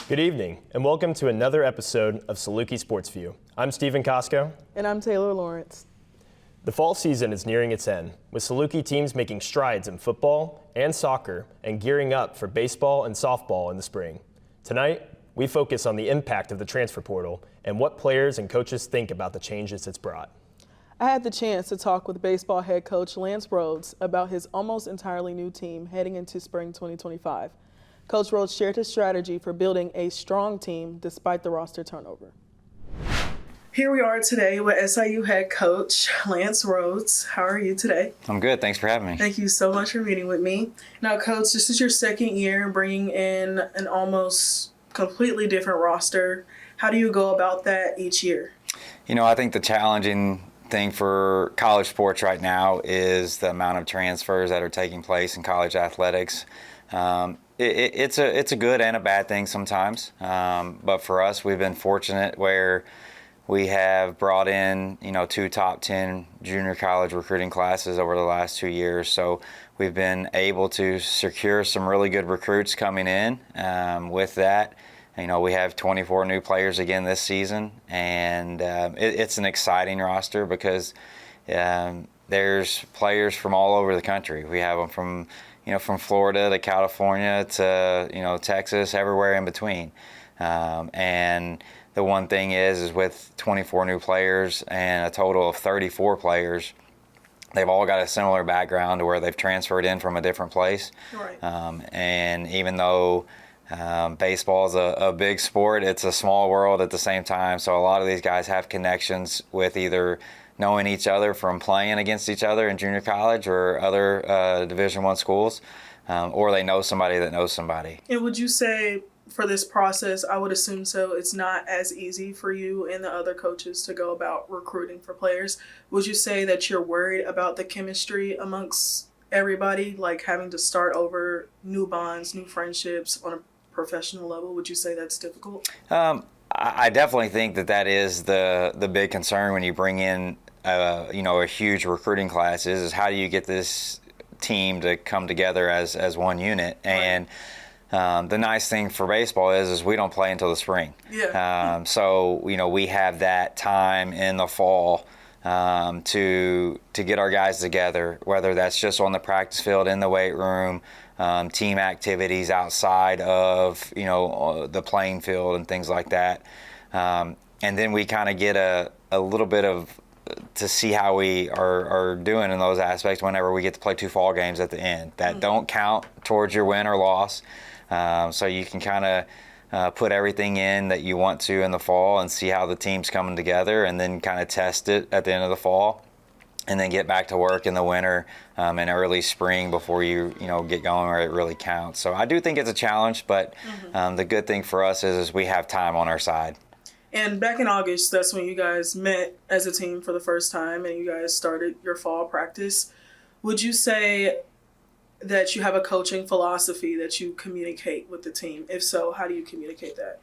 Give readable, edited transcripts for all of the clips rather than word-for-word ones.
Good evening, and welcome to another episode of Saluki Sportsview. I'm Stephen Costco. And I'm Taylor Lawrence. The fall season is nearing its end, with Saluki teams making strides in football and soccer and gearing up for baseball and softball in the spring. Tonight, we focus on the impact of the transfer portal and what players and coaches think about the changes it's brought. I had the chance to talk with baseball head coach Lance Rhodes about his almost entirely new team heading into spring 2025. Coach Rhodes shared his strategy for building a strong team despite the roster turnover. Here we are today with SIU head coach Lance Rhodes. How are you today? I'm good. Thanks for having me. Thank you so much for meeting with me. Now, Coach, this is your second year bringing in an almost completely different roster. How do you go about that each year? You know, I think the challenging thing for college sports right now is the amount of transfers that are taking place in college athletics. It's a good and a bad thing sometimes, but for us, we've been fortunate where we have brought in, two top 10 junior college recruiting classes over the last 2 years. So we've been able to secure some really good recruits coming in. With that, we have 24 new players again this season, and it's an exciting roster because there's players from all over the country. We have them from Florida to California to, Texas, everywhere in between. And the one thing is with 24 new players and a total of 34 players, they've all got a similar background to where they've transferred in from a different place. Right. And even though baseball is a big sport, it's a small world at the same time. So a lot of these guys have connections with either knowing each other from playing against each other in junior college or other Division I schools, or they know somebody that knows somebody. And would you say for this process, I would assume so, it's not as easy for you and the other coaches to go about recruiting for players? Would you say that you're worried about the chemistry amongst everybody, like having to start over new bonds, new friendships on a professional level? Would you say that's difficult? I definitely think that is the big concern when you bring in a huge recruiting class is how do you get this team to come together as one unit? Right. And the nice thing for baseball is we don't play until the spring. Yeah. So we have that time in the fall to get our guys together, whether that's just on the practice field, in the weight room, team activities outside of the playing field and things like that. And then we kind of get a little bit of to see how we are doing in those aspects whenever we get to play 2 fall games at the end that don't count towards your win or loss. So you can kind of put everything in that you want to in the fall and see how the team's coming together, and then kind of test it at the end of the fall, and then get back to work in the winter and early spring before you get going where it really counts. So I do think it's a challenge, but the good thing for us is we have time on our side. And back in August, that's when you guys met as a team for the first time and you guys started your fall practice. Would you say that you have a coaching philosophy that you communicate with the team? If so, how do you communicate that?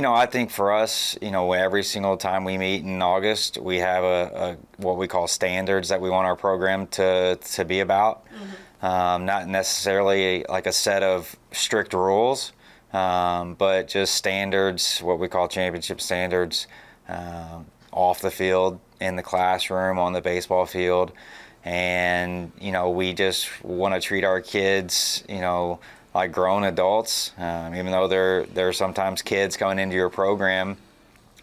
I think for us, every single time we meet in August, we have a what we call standards that we want our program to be about. Not necessarily like a set of strict rules, but just standards, what we call championship standards, off the field, in the classroom, on the baseball field. And, we just want to treat our kids, like grown adults, even though they're sometimes kids coming into your program.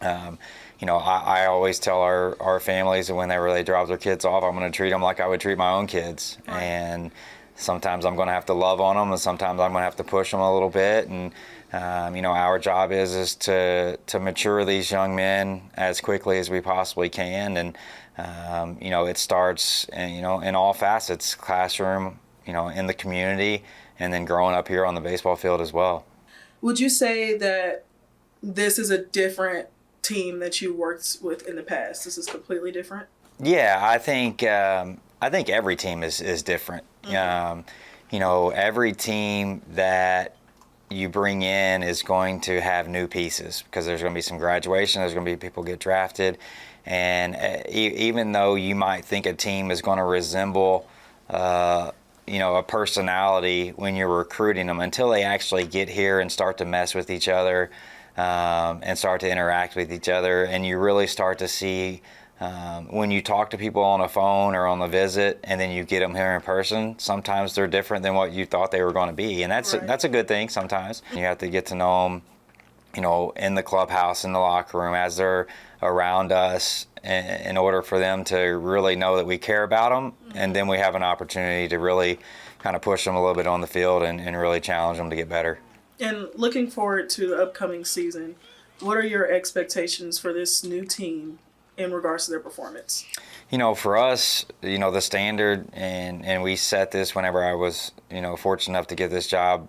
I always tell our families that whenever they drop their kids off, I'm going to treat them like I would treat my own kids. Right. And sometimes I'm going to have to love on them, and sometimes I'm going to have to push them a little bit. And, our job is to mature these young men as quickly as we possibly can. And, it starts, in all facets, classroom, in the community, and then growing up here on the baseball field as well. Would you say that this is a different team that you worked with in the past? This is completely different? Yeah, I think every team is different. Every team that you bring in is going to have new pieces because there's going to be some graduation, there's going to be people get drafted, and even though you might think a team is going to resemble a personality when you're recruiting them until they actually get here and start to mess with each other and start to interact with each other. And you really start to see when you talk to people on a phone or on the visit and then you get them here in person, sometimes they're different than what you thought they were going to be. And that's a good thing sometimes. You have to get to know them, in the clubhouse, in the locker room, as they're around us, in order for them to really know that we care about them. And then we have an opportunity to really kind of push them a little bit on the field and really challenge them to get better. And looking forward to the upcoming season, what are your expectations for this new team in regards to their performance? For us, the standard, and we set this whenever I was, fortunate enough to get this job,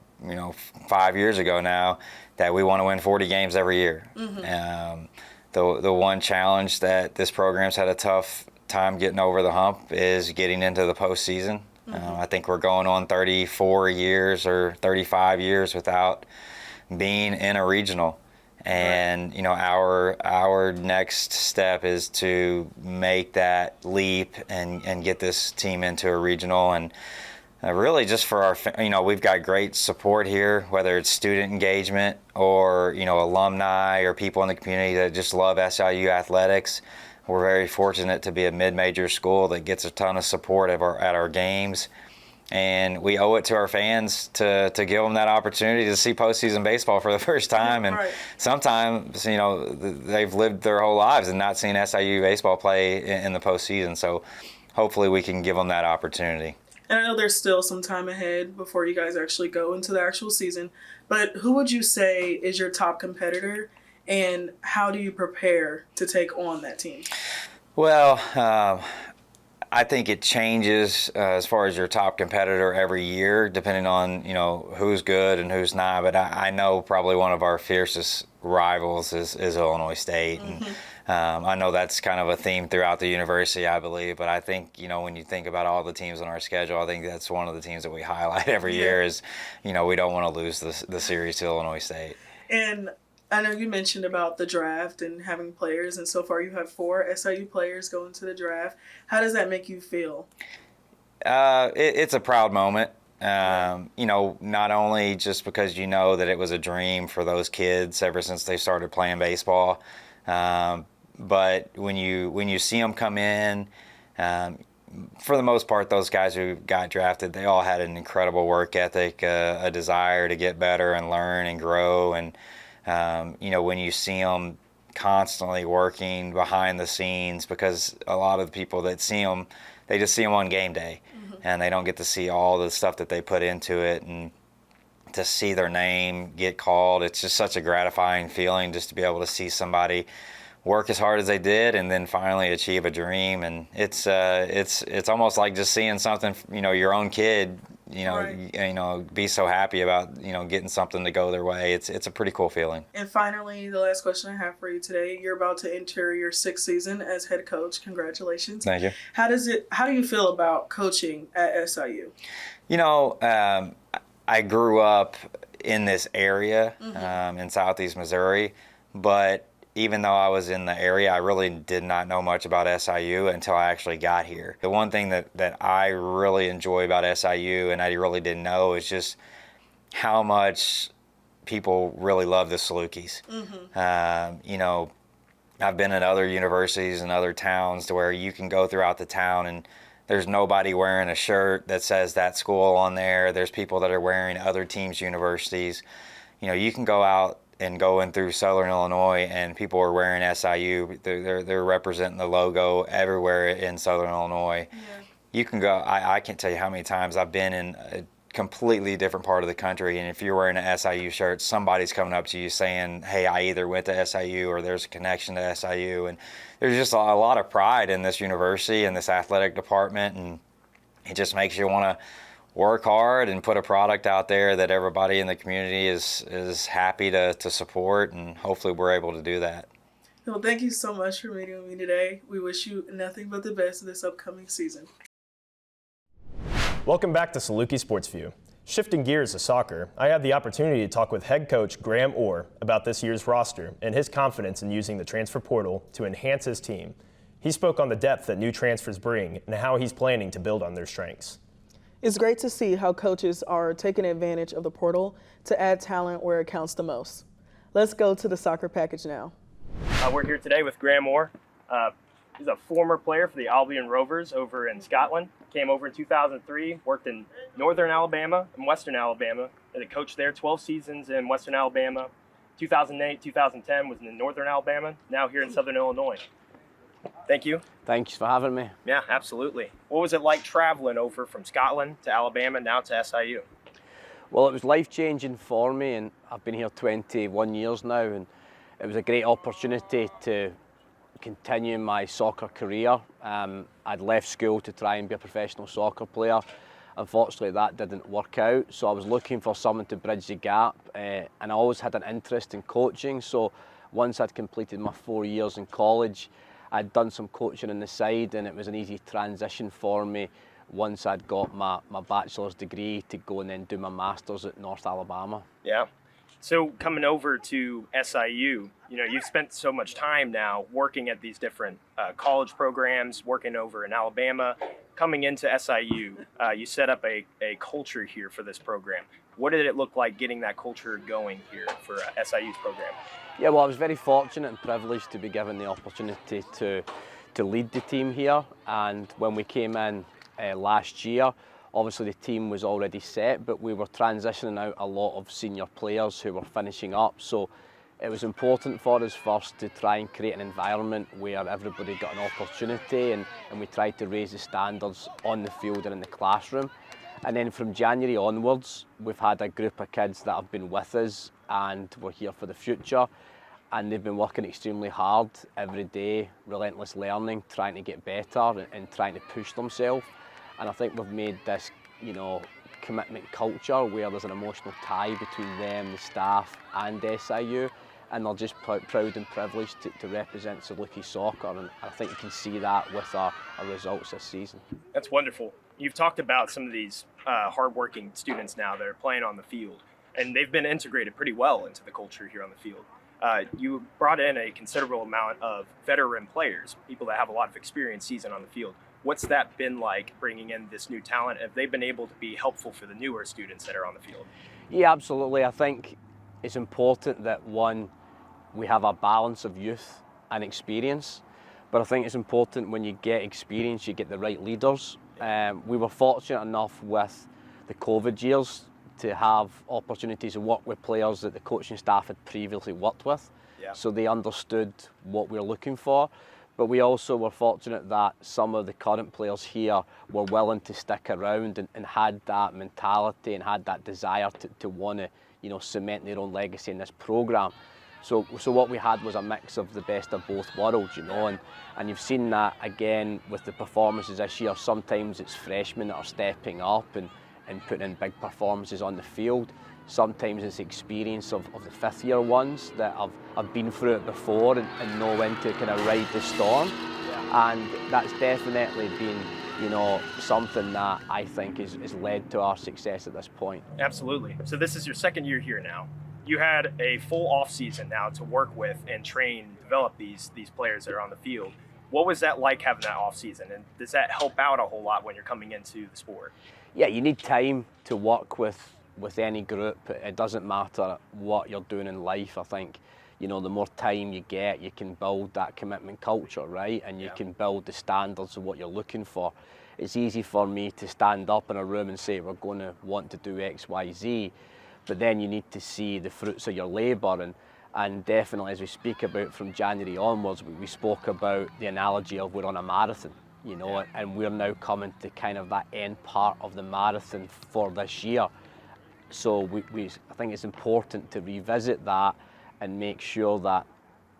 5 years ago now, that we want to win 40 games every year. The one challenge that this program's had a tough time getting over the hump is getting into the postseason. I think we're going on 34 years or 35 years without being in a regional. And our next step is to make that leap and get this team into a regional. And really just for our, we've got great support here, whether it's student engagement or, alumni or people in the community that just love SIU athletics. We're very fortunate to be a mid-major school that gets a ton of support at our games. And we owe it to our fans to give them that opportunity to see postseason baseball for the first time. And sometimes, they've lived their whole lives and not seen SIU baseball play in the postseason. So hopefully we can give them that opportunity. And I know there's still some time ahead before you guys actually go into the actual season, but who would you say is your top competitor, and how do you prepare to take on that team? Well, I think it changes as far as your top competitor every year, depending on, who's good and who's not. But I know probably one of our fiercest rivals is Illinois State. And I know that's kind of a theme throughout the university, I believe. But I think, when you think about all the teams on our schedule, I think that's one of the teams that we highlight every year is, we don't want to lose the series to Illinois State. And I know you mentioned about the draft and having players, and so far you have 4 SIU players going to the draft. How does that make you feel? It's a proud moment. Not only just because that it was a dream for those kids ever since they started playing baseball, but when you see them come in, for the most part, those guys who got drafted, they all had an incredible work ethic, a desire to get better and learn and grow. And when you see them constantly working behind the scenes, because a lot of the people that see them, they just see them on game day, and they don't get to see all the stuff that they put into it. And to see their name get called, it's just such a gratifying feeling just to be able to see somebody work as hard as they did and then finally achieve a dream. And it's almost like just seeing something, your own kid, be so happy about, getting something to go their way. It's a pretty cool feeling. And finally, the last question I have for you today, you're about to enter your 6th season as head coach. Congratulations. Thank you. How do you feel about coaching at SIU? I grew up in this area in Southeast Missouri, but even though I was in the area, I really did not know much about SIU until I actually got here. The one thing that I really enjoy about SIU, and I really didn't know, is just how much people really love the Salukis. I've been at other universities and other towns to where you can go throughout the town and there's nobody wearing a shirt that says that school on there. There's people that are wearing other teams' universities. You can go out and going through Southern Illinois and people are wearing SIU. They're representing the logo everywhere in Southern Illinois. Yeah. You can go, I can't tell you how many times I've been in a completely different part of the country, and if you're wearing an SIU shirt, somebody's coming up to you saying, hey, I either went to SIU or there's a connection to SIU. And there's just a lot of pride in this university and this athletic department, and it just makes you want to work hard and put a product out there that everybody in the community is happy to support, and hopefully we're able to do that. Well, thank you so much for meeting with me today. We wish you nothing but the best this upcoming season. Welcome back to Saluki Sportsview. Shifting gears to soccer, I had the opportunity to talk with head coach Graham Orr about this year's roster and his confidence in using the transfer portal to enhance his team. He spoke on the depth that new transfers bring and how he's planning to build on their strengths. It's great to see how coaches are taking advantage of the portal to add talent where it counts the most. Let's go to the soccer package now. We're here today with Graham Moore. He's a former player for the Albion Rovers over in Scotland. Came over in 2003, worked in Northern Alabama and Western Alabama, and a coach there 12 seasons in Western Alabama. 2008, 2010 was in Northern Alabama, now here in Southern Illinois. Thank you. Thanks for having me. Yeah, absolutely. What was it like traveling over from Scotland to Alabama, now to SIU? Well, it was life-changing for me, and I've been here 21 years now, and it was a great opportunity to continue my soccer career. I'd left school to try and be a professional soccer player. Unfortunately, that didn't work out, so I was looking for someone to bridge the gap, and I always had an interest in coaching. So once I'd completed my 4 years in college, I'd done some coaching on the side, and it was an easy transition for me once I'd got my bachelor's degree to go and then do my master's at North Alabama. Yeah. So coming over to SIU, you've spent so much time now working at these different college programs, working over in Alabama. Coming into SIU, you set up a culture here for this program. What did it look like getting that culture going here for SIU's program? Yeah, well, I was very fortunate and privileged to be given the opportunity to lead the team here. And when we came in last year, obviously the team was already set, but we were transitioning out a lot of senior players who were finishing up. So it was important for us first to try and create an environment where everybody got an opportunity, and we tried to raise the standards on the field and in the classroom. And then from January onwards, we've had a group of kids that have been with us and we're here for the future. And they've been working extremely hard every day, relentless learning, trying to get better and trying to push themselves. And I think we've made this, commitment culture where there's an emotional tie between them, the staff, and SIU. And they're just proud and privileged to represent Saluki soccer. And I think you can see that with our results this season. That's wonderful. You've talked about some of these hardworking students now that are playing on the field, and they've been integrated pretty well into the culture here on the field. You brought in a considerable amount of veteran players, people that have a lot of experience season on the field. What's that been like, bringing in this new talent? Have they been able to be helpful for the newer students that are on the field? Yeah, absolutely. I think it's important that, one, we have a balance of youth and experience. But I think it's important when you get experience, you get the right leaders. We were fortunate enough with the COVID years to have opportunities to work with players that the coaching staff had previously worked with. Yeah. So they understood what we were looking for. But we also were fortunate that some of the current players here were willing to stick around and had that mentality and had that desire to want to, cement their own legacy in this programme. So what we had was a mix of the best of both worlds, and you've seen that again with the performances this year. Sometimes it's freshmen that are stepping up and putting in big performances on the field. Sometimes it's the experience of the fifth-year ones that have been through it before and know when to kind of ride the storm. Yeah. And that's definitely been, something that I think is led to our success at this point. Absolutely. So this is your second year here now. You had a full off season now to work with and train, develop these players that are on the field. What was that like, having that off season, and does that help out a whole lot when you're coming into the sport? Yeah, you need time to work with any group. It doesn't matter what you're doing in life. I think, the more time you get, you can build that commitment culture, right? And you can build the standards of what you're looking for. It's easy for me to stand up in a room and say, we're going to want to do X, Y, Z, but then you need to see the fruits of your labour. And definitely, as we speak about from January onwards, we spoke about the analogy of we're on a marathon, and we're now coming to kind of that end part of the marathon for this year. So I think it's important to revisit that and make sure that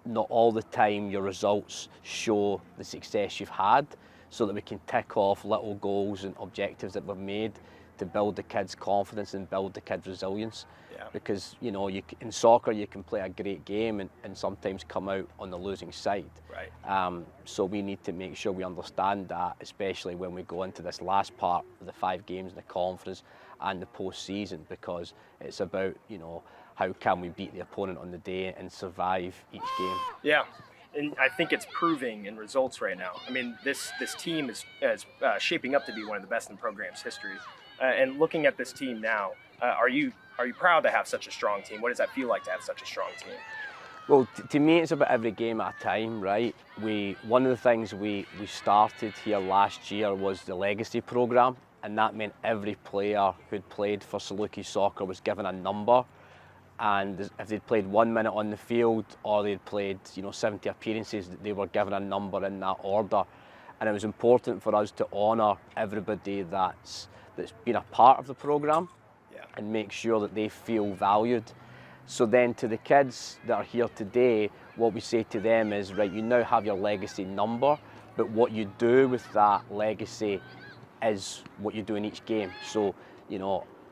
not all the time your results show the success you've had, so that we can tick off little goals and objectives that we've made to build the kids' confidence and build the kids' resilience. Yeah. Because, in soccer you can play a great game and sometimes come out on the losing side. Right. So we need to make sure we understand that, especially when we go into this last part of the 5 games in the conference and the post-season, because it's about, how can we beat the opponent on the day and survive each game. Yeah. And I think it's proving in results right now. I mean, this team is shaping up to be one of the best in the program's history. And looking at this team now, are you proud to have such a strong team? What does that feel like to have such a strong team? Well, to me, it's about every game at a time, right? One of the things we started here last year was the legacy program, and that meant every player who'd played for Saluki soccer was given a number, and if they'd played 1 minute on the field or they'd played 70 appearances, they were given a number in that order. And it was important for us to honour everybody that's been a part of the program, and make sure that they feel valued. So then to the kids that are here today, what we say to them is, right, you now have your legacy number, but what you do with that legacy is what you do in each game. So,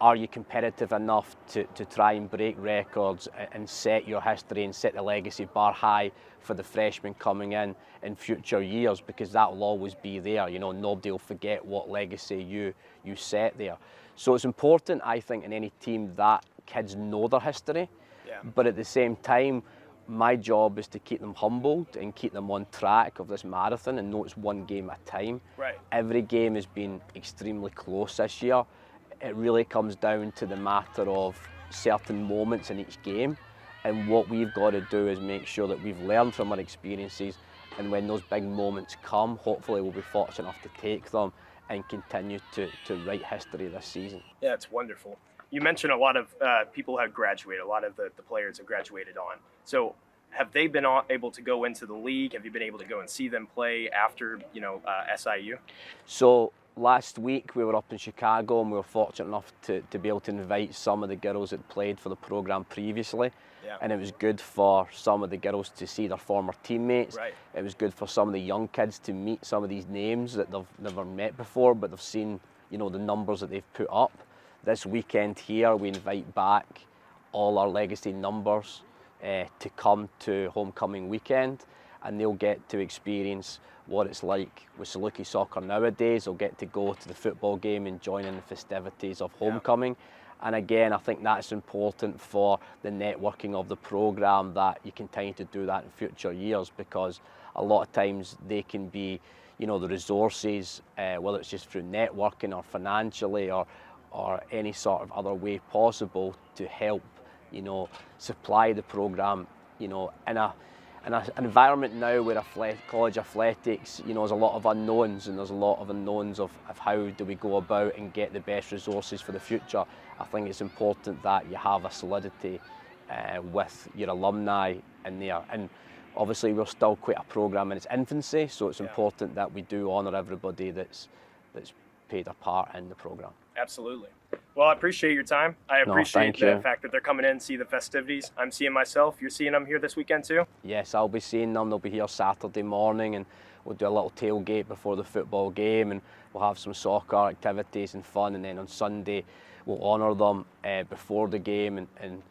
are you competitive enough to try and break records and set your history and set the legacy bar high for the freshmen coming in future years, because that will always be there. Nobody will forget what legacy you set there. So it's important, I think, in any team that kids know their history. But at the same time, my job is to keep them humbled and keep them on track of this marathon and know it's one game at a time. Right. Every game has been extremely close this year. It really comes down to the matter of certain moments in each game, and what we've got to do is make sure that we've learned from our experiences, and when those big moments come, hopefully we'll be fortunate enough to take them and continue to write history this season. Yeah, it's wonderful. You mentioned a lot of people have graduated, a lot of the players have graduated on. So have they been able to go into the league? Have you been able to go and see them play after, SIU? So last week we were up in Chicago, and we were fortunate enough to be able to invite some of the girls that played for the program previously. Yeah. And it was good for some of the girls to see their former teammates. Right. It was good for some of the young kids to meet some of these names that they've never met before, but they've seen, the numbers that they've put up. This weekend here, we invite back all our legacy numbers to come to homecoming weekend, and they'll get to experience what it's like with Saluki soccer nowadays. They'll get to go to the football game and join in the festivities of homecoming. Yeah. And again, I think that's important for the networking of the program, that you continue to do that in future years, because a lot of times they can be, the resources, whether it's just through networking or financially or any sort of other way possible to help, supply the program, in an environment now where college athletics, there's a lot of unknowns, and there's a lot of unknowns of how do we go about and get the best resources for the future. I think it's important that you have a solidity with your alumni in there. And obviously we're still quite a program in its infancy, so it's important that we do honour everybody that's paid a part in the program. Absolutely. Well, I appreciate your time. I appreciate the fact that they're coming in to see the festivities. I'm seeing myself. You're seeing them here this weekend too? Yes, I'll be seeing them. They'll be here Saturday morning, and we'll do a little tailgate before the football game, and we'll have some soccer activities and fun, and then on Sunday we'll honour them before the game and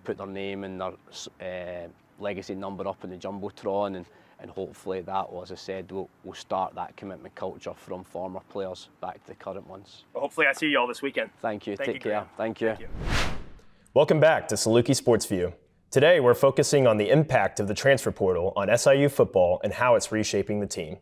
put their name and their legacy number up in the Jumbotron, and hopefully that, as I said, will start that commitment culture from former players back to the current ones. Well, hopefully I see you all this weekend. Thank you. Take care. Thank you. Welcome back to Saluki Sportsview. Today we're focusing on the impact of the transfer portal on SIU football and how it's reshaping the team.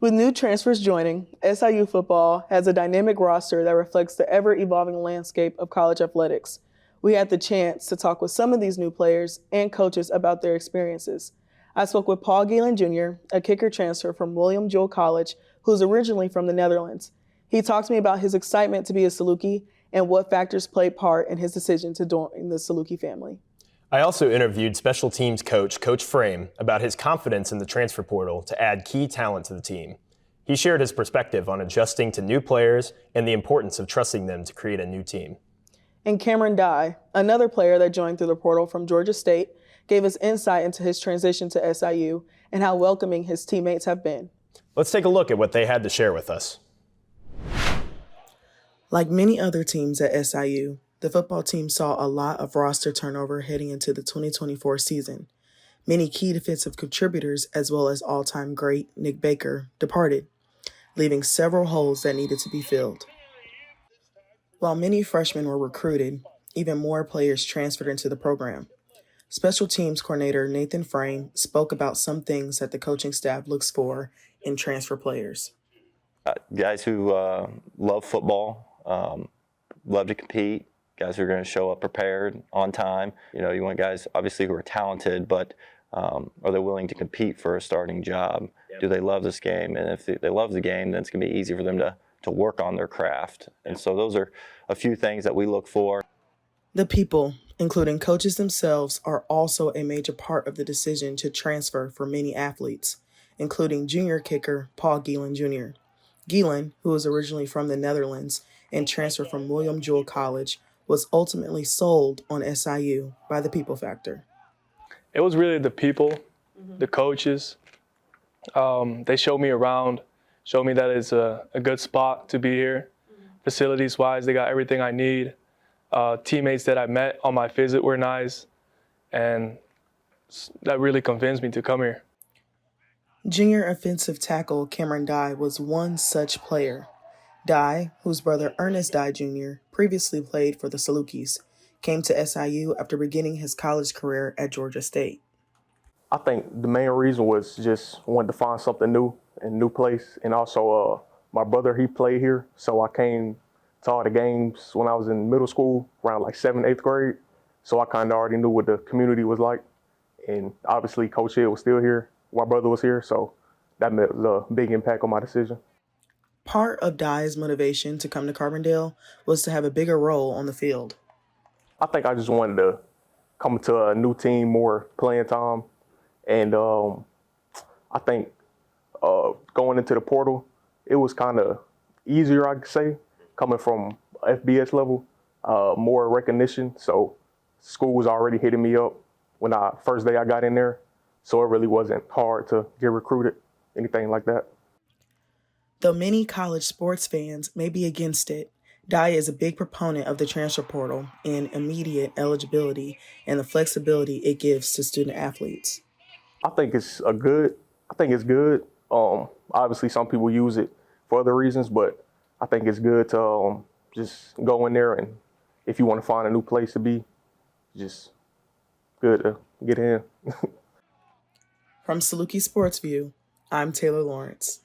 With new transfers joining, SIU football has a dynamic roster that reflects the ever-evolving landscape of college athletics. We had the chance to talk with some of these new players and coaches about their experiences. I spoke with Paul Galen Jr., a kicker transfer from William Jewell College, who's originally from the Netherlands. He talked to me about his excitement to be a Saluki and what factors played part in his decision to join the Saluki family. I also interviewed special teams coach Frame about his confidence in the transfer portal to add key talent to the team. He shared his perspective on adjusting to new players and the importance of trusting them to create a new team. And Cameron Dye, another player that joined through the portal from Georgia State, gave us insight into his transition to SIU and how welcoming his teammates have been. Let's take a look at what they had to share with us. Like many other teams at SIU, the football team saw a lot of roster turnover heading into the 2024 season. Many key defensive contributors, as well as all-time great Nick Baker, departed, leaving several holes that needed to be filled. While many freshmen were recruited, even more players transferred into the program. Special teams coordinator Nathan Frame spoke about some things that the coaching staff looks for in transfer players. Guys who love football, love to compete, guys who are going to show up prepared, on time. You want guys, obviously, who are talented, but are they willing to compete for a starting job? Yep. Do they love this game? And if they love the game, then it's going to be easy for them to work on their craft. And so those are a few things that we look for. The people, including coaches themselves, are also a major part of the decision to transfer for many athletes, including junior kicker Paul Gielen Jr. Gielen, who was originally from the Netherlands and transferred from William Jewell College, was ultimately sold on SIU by the people factor. It was really the people, the coaches. They showed me around, showed me that it's a good spot to be here. Facilities-wise, they got everything I need. Teammates that I met on my visit were nice, and that really convinced me to come here. Junior offensive tackle Cameron Dye was one such player. Dye, whose brother Ernest Dye Jr. previously played for the Salukis, came to SIU after beginning his college career at Georgia State. I think the main reason was just wanted to find something new and new place, and also my brother, he played here, so I came to all the games when I was in middle school, around like 7th, 8th grade. So I kind of already knew what the community was like. And obviously Coach Hill was still here. My brother was here. So that made a big impact on my decision. Part of Dye's motivation to come to Carbondale was to have a bigger role on the field. I think I just wanted to come to a new team, more playing time. And I think going into the portal, it was kind of easier, I could say. Coming from FBS level, more recognition. So school was already hitting me up when first day I got in there. So it really wasn't hard to get recruited, anything like that. Though many college sports fans may be against it, Dye is a big proponent of the transfer portal and immediate eligibility and the flexibility it gives to student athletes. I think it's good. Obviously, some people use it for other reasons, but I think it's good to just go in there, and if you want to find a new place to be, just good to get in. From Saluki Sportsview, I'm Taylor Lawrence.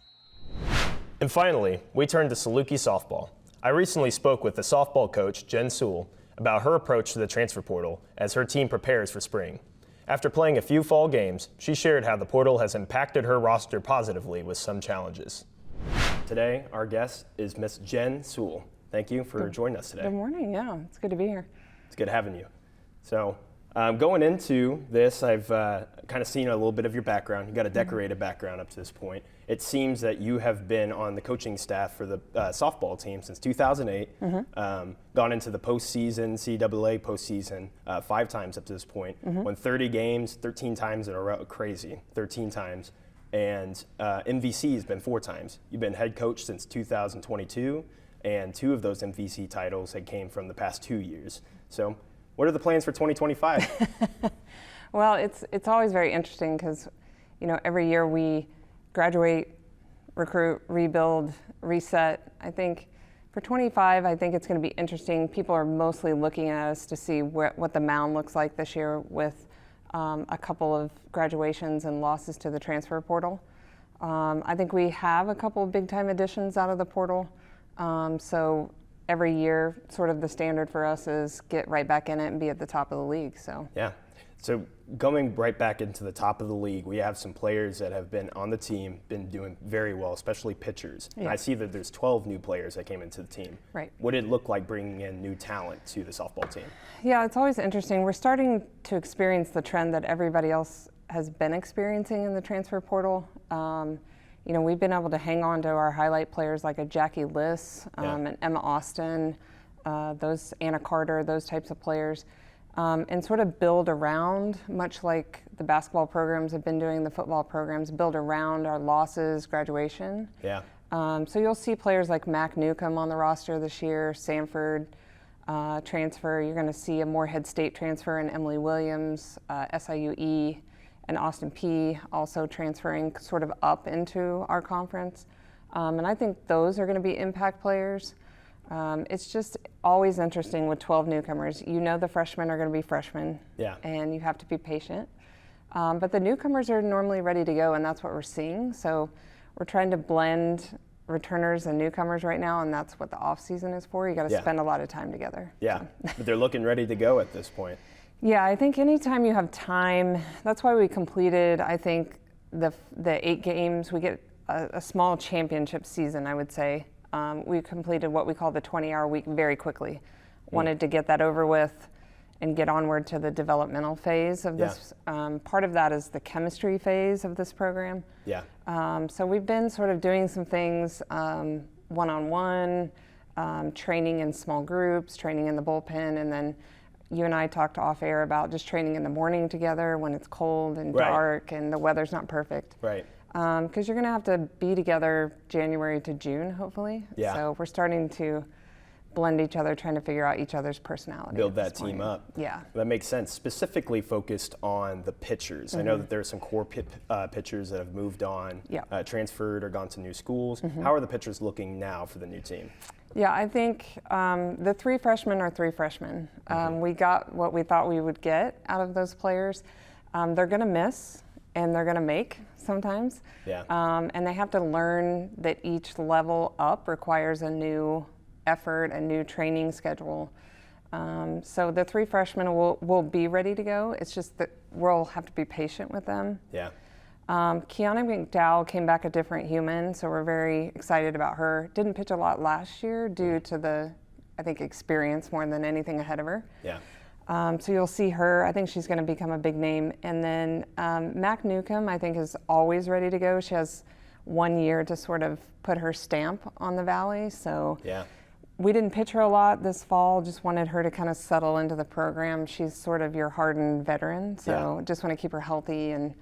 And finally, we turn to Saluki softball. I recently spoke with the softball coach, Jen Sewell, about her approach to the transfer portal as her team prepares for spring. After playing a few fall games, she shared how the portal has impacted her roster positively with some challenges. Today, our guest is Miss Jen Sewell. Thank you for joining us today. Good morning. Yeah, it's good to be here. It's good having you. So going into this, I've kind of seen a little bit of your background. You got a decorated background up to this point. It seems that you have been on the coaching staff for the softball team since 2008, gone into the postseason, CAA postseason 5 times up to this point, won 30 games, 13 times in a row, crazy, 13 times. And MVC has been 4 times. You've been head coach since 2022, and 2 of those MVC titles had came from the past 2 years. So what are the plans for 2025? Well, it's always very interesting because, every year we graduate, recruit, rebuild, reset. I think for 25, I think it's going to be interesting. People are mostly looking at us to see what the mound looks like this year with a couple of graduations and losses to the transfer portal. I think we have a couple of big-time additions out of the portal. So every year, sort of the standard for us is get right back in it and be at the top of the league. So yeah. So going right back into the top of the league, we have some players that have been on the team, been doing very well, especially pitchers. Yeah. And I see that there's 12 new players that came into the team. Right. What did it look like bringing in new talent to the softball team? Yeah, it's always interesting. We're starting to experience the trend that everybody else has been experiencing in the transfer portal. We've been able to hang on to our highlight players like a Jackie Liss and Emma Austin, those Anna Carter, those types of players. And sort of build around, much like the basketball programs have been doing, the football programs, build around our losses, graduation. Yeah. So you'll see players like Mac Newcomb on the roster this year, Sanford transfer. You're going to see a Moorhead State transfer in Emily Williams, SIUE, and Austin P also transferring sort of up into our conference. And I think those are going to be impact players. It's just always interesting with 12 newcomers. The freshmen are going to be freshmen, and you have to be patient. But the newcomers are normally ready to go, and that's what we're seeing. So we're trying to blend returners and newcomers right now, and that's what the off season is for. You got to spend a lot of time together. Yeah, but they're looking ready to go at this point. Yeah, I think anytime you have time, that's why we completed, I think, the 8 games. We get a small championship season, I would say. We completed what we call the 20-hour week very quickly. Wanted to get that over with and get onward to the developmental phase of this. Part of that is the chemistry phase of this program. Yeah. So we've been sort of doing some things one-on-one, training in small groups, training in the bullpen, and then you and I talked off air about just training in the morning together when it's cold and dark and the weather's not perfect. Right. Because you're going to have to be together January to June, hopefully. Yeah. So we're starting to blend each other, trying to figure out each other's personality. Build that team up. Yeah. That makes sense. Specifically focused on the pitchers. I know that there are some core pitchers that have moved on, transferred or gone to new schools. How are the pitchers looking now for the new team? Yeah, I think the 3 freshmen are 3 freshmen. We got what we thought we would get out of those players. They're going to miss and they're going to make sometimes. Yeah. And they have to learn that each level up requires a new effort, a new training schedule. So the 3 freshmen will be ready to go. It's just that we'll have to be patient with them. Yeah. Kiana McDowell came back a different human, so we're very excited about her. Didn't pitch a lot last year due to the, I think, experience more than anything ahead of her. Yeah. So you'll see her. I think she's going to become a big name. And then Mac Newcomb, I think, is always ready to go. She has 1 year to sort of put her stamp on the Valley. So we didn't pitch her a lot this fall. Just wanted her to kind of settle into the program. She's sort of your hardened veteran. So just want to keep her healthy. And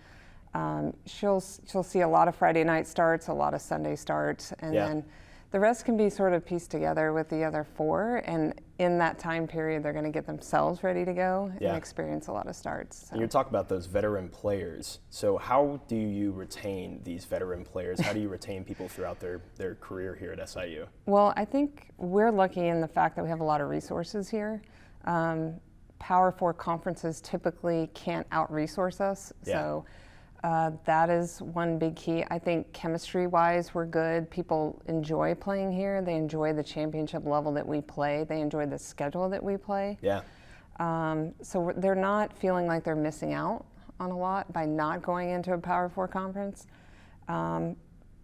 she'll see a lot of Friday night starts, a lot of Sunday starts. And then the rest can be sort of pieced together with the other 4, and in that time period, they're going to get themselves ready to go and experience a lot of starts. So. And you're talking about those veteran players. So how do you retain these veteran players? How do you retain people throughout their career here at SIU? Well, I think we're lucky in the fact that we have a lot of resources here. Power 4 conferences typically can't out-resource us, so that is one big key. I think chemistry-wise, we're good. People enjoy playing here. They enjoy the championship level that we play. They enjoy the schedule that we play. Yeah. So they're not feeling like they're missing out on a lot by not going into a Power 4 conference.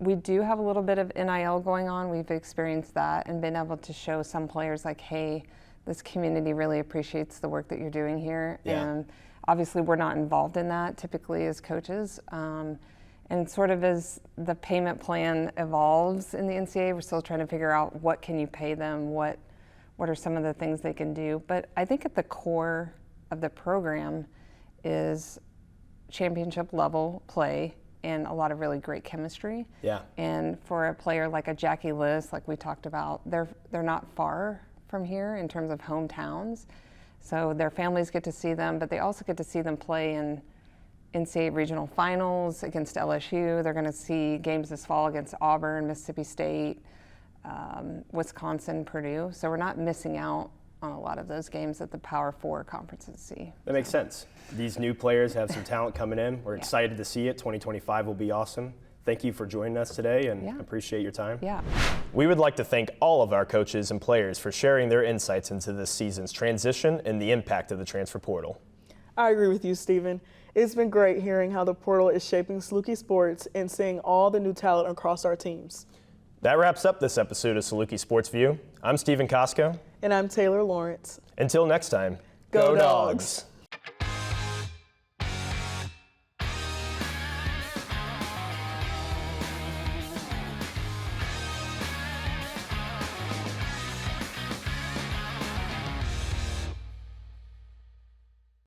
We do have a little bit of NIL going on. We've experienced that and been able to show some players like, hey, this community really appreciates the work that you're doing here. And obviously, we're not involved in that typically as coaches. And sort of as the payment plan evolves in the NCAA, we're still trying to figure out what can you pay them, what are some of the things they can do. But I think at the core of the program is championship level play and a lot of really great chemistry. Yeah. And for a player like a Jackie Liss, like we talked about, they're not far from here in terms of hometowns. So their families get to see them, but they also get to see them play in NCAA regional finals against LSU. They're going to see games this fall against Auburn, Mississippi State, Wisconsin, Purdue. So we're not missing out on a lot of those games that the Power 4 conferences see. That makes sense. These new players have some talent coming in. We're excited to see it. 2025 will be awesome. Thank you for joining us today and appreciate your time. Yeah. We would like to thank all of our coaches and players for sharing their insights into this season's transition and the impact of the transfer portal. I agree with you, Stephen. It's been great hearing how the portal is shaping Saluki sports and seeing all the new talent across our teams. That wraps up this episode of Saluki Sports View. I'm Stephen Costco. And I'm Taylor Lawrence. Until next time, Go Dogs.